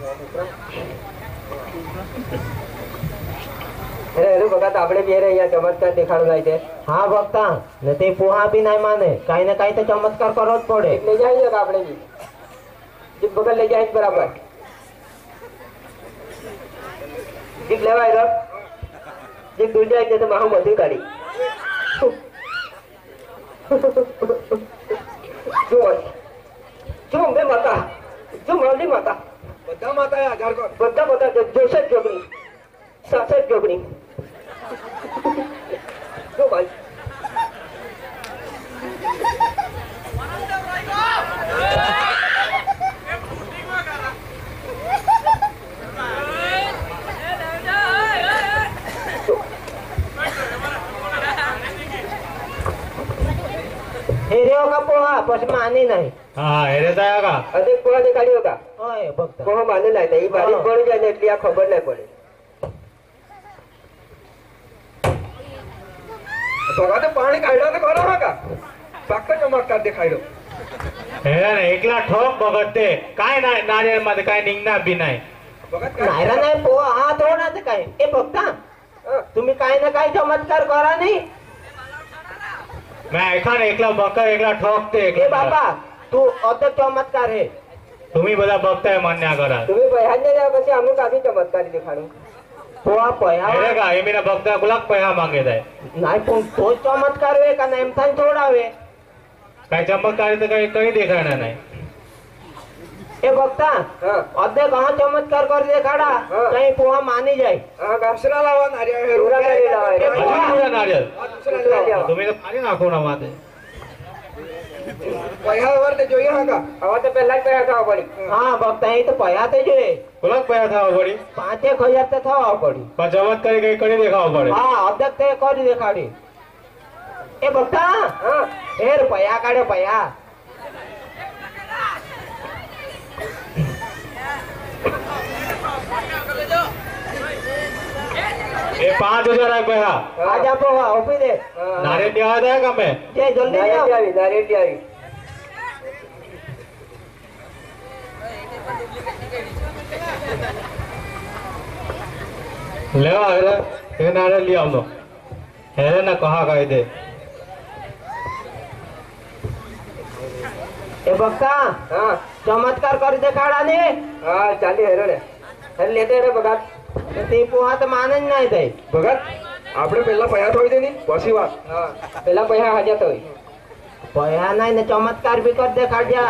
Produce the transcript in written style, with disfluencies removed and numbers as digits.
बघा આપણે બે રહ્યા ચમત્કાર દેખાડો જાય છે. હા ભક્તા ને તે પોહા બી નહીં માને કઈ ને કઈ તો ચમત્કાર કરવો જ પડે. લઈ જઈએ આપણે બી જીપ બગલ લઈ જાય બરાબર જીપ લેવાય રો જીપ દૂર જાય તો માહુ મધી કાઢી જો જો બે માતા જો મારી માતા બધા માતા હજાર કર બધા માતા જોશે જોગણી સાસે જોગણી જો ભાઈ हेरे का पोहा पस मानी नहीं. हाँ हेरे जाया का अधिक पोहा निकाली होगा ओए भक्ता पोहा माने नाही ते बारीक पड़ी जाए ने એટલે આ ખબર નહીં પડે बघा ते पाणी काढलं तर करा का पक्का चमत्कार देखायलो हेरे ने एकला ठोक बघते काय नाही नारियल मध्ये काय निघणार बी नाही. बघा काय नायरा नाही पोहा हा थोडा ते काय ए भक्ता तुम्ही काय ना काय चमत्कार करा नाही. मैं एखाद एकला बकर एकला ठोकते ए बाबा तू अदक चमत्कार है. तुम्ही બધા बघताय मान्य करा. तुम्ही बहाने द्या પછી આમનું કાફી ચમત્કારી દેખાડું पोहा पया हेरे का हे मीना बघता कुलाक पैहा मागेत आहे. नाही पण तो चमत्कार वे का नेम थान थोडा वे. काय चमत्कार तर काही काही देखाणार नाही. ए भक्ता હા अदक कहा चमत्कार कर देखाडा हाँ. कहीं पोहा मानी जाए. હા दुसरा लावा नारियल हे दुसरा रुपया लावा. हे अजून बघा. पुढे नारियल हा, दुसरा लावा. तुम्ही तर खाली नाखो ना माते. पहिल्यावर ते જોઈએ હા का હવે તો પહેલા જ કયા થવા પડી हाँ भक्ता ये तो पया ते जो कुलाक पैहा थावा पडी 5,000 ते थवा पड़ी. पण चमत्कारी काही कधी देखावा पडे. हाँ अदक ते कर देखाड़ी. ए भक्ता હા हेर पया काढे पया. हे 5,000 आहे पैहा. आजा पोहा ओपी दे. नारियल देवा द्या का मैं जय जल्दी નારેટી जाओ. આવી નારેટી આવી लेवा हेरे हे नारियल लिया हम हेरे ना कहा काय दे. ए भक्ता હા चमत्कार कर देखाडा ने હા ચાલી હેરો ને હેર લેતે રે બગા ते पोहा तर मानच नाही ते. बघा આપણે પહેલા પૈયા થોડી દેની પછી વાત હા પેલા પૈસા હાજર થઈ पया नाही ना चमत्कार भी कर देखाड जा.